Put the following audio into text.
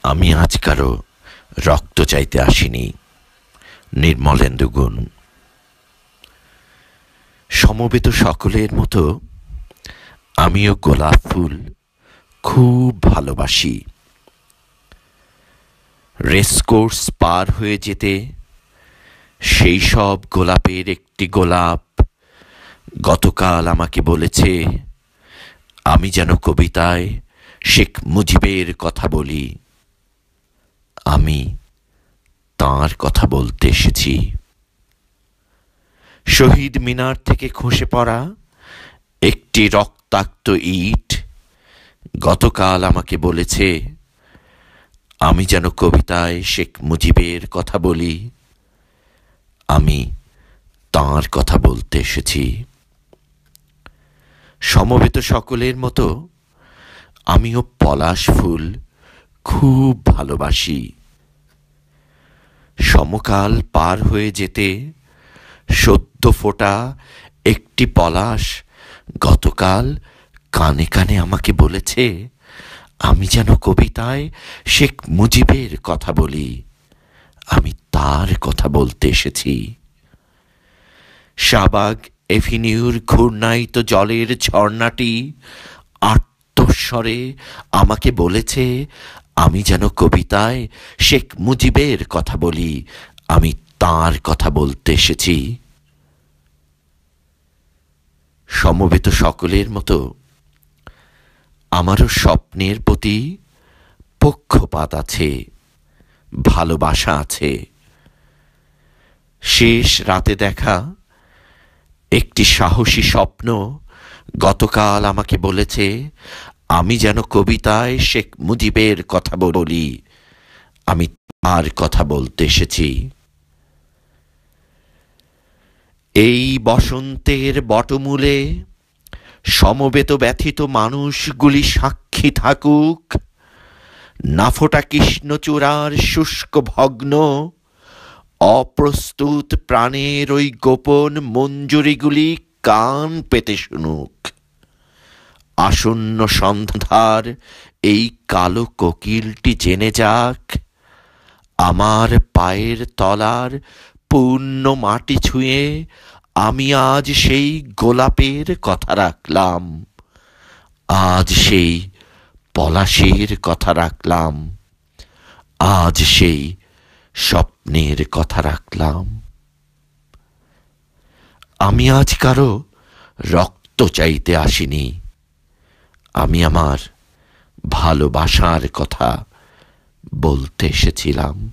আমি আজ কারো রক্ত চাইতে আসিনি। নির্মলেন্দু গুণ। সমবেত সকলের মতো আমিও গোলাপ ফুল খুব ভালোবাসি। রেসকোর্স পার হয়ে যেতে সেই সব গোলাপের একটি গোলাপ গতকাল আমাকে বলেছে, আমি যেন কবিতায় শেখ মুজিবের কথা বলি। আমি তাঁর কথা বলতে এসেছি। শহীদ মিনার থেকে খসে পড়া একটি রক্তাক্ত ইট গতকাল আমাকে বলেছে, আমি যেন কবিতায় শেখ মুজিবের কথা বলি। আমি তাঁর কথা বলতে এসেছি। সমবেত সকলের মতো আমিও পলাশ ফুল খুব ভালোবাসি। সমকাল পার হয়ে যেতে সদ্য ফোটা একটি পলাশ গতকাল কানে কানে আমাকে বলেছে, আমি যেন কবিতায় শেখ মুজিবের কথা বলি। আমি তার কথা বলতে এসেছি। শাহবাগ এভিনিউর ঘূর্ণায়িত জলের ঝর্ণাটি আর্তস্বরে আমাকে বলেছে, আমি যেন কবিতায় শেখ মুজিবের কথা বলি। আমি তাঁর কথা বলতে এসেছি। সমবেত সকলের মতো আমারও স্বপ্নের প্রতি পক্ষপাত আছে, ভালোবাসা আছে। শেষ রাতে দেখা একটি সাহসী স্বপ্ন গতকাল আমাকে বলেছে, আমি যেন কবিতায় শেখ মুজিবের কথা বলি। আমি তার কথা বলতে এসেছি। এই বসন্তের বটমূলে সমবেত ব্যথিত মানুষগুলি সাক্ষী থাকুক। নাফোটা কৃষ্ণচূড়ার শুষ্ক ভগ্ন অপ্রস্তুত প্রাণের ওই গোপন মঞ্জুরিগুলি কান পেতে শুনুক। আসন্ন সন্ধ্যার এই কালো কোকিলটি জেনে যাক, আমার পায়ের তলার পূর্ণ মাটি ছুঁয়ে আমি আজ সেই গোলাপের কথা রাখলাম। আজ সেই পলাশের কথা রাখলাম। আজ সেই স্বপ্নের কথা রাখলাম। আমি আজ কারো রক্ত চাইতে আসিনি। আমি আমার ভালোবাসার কথা বলতে এসেছিলাম।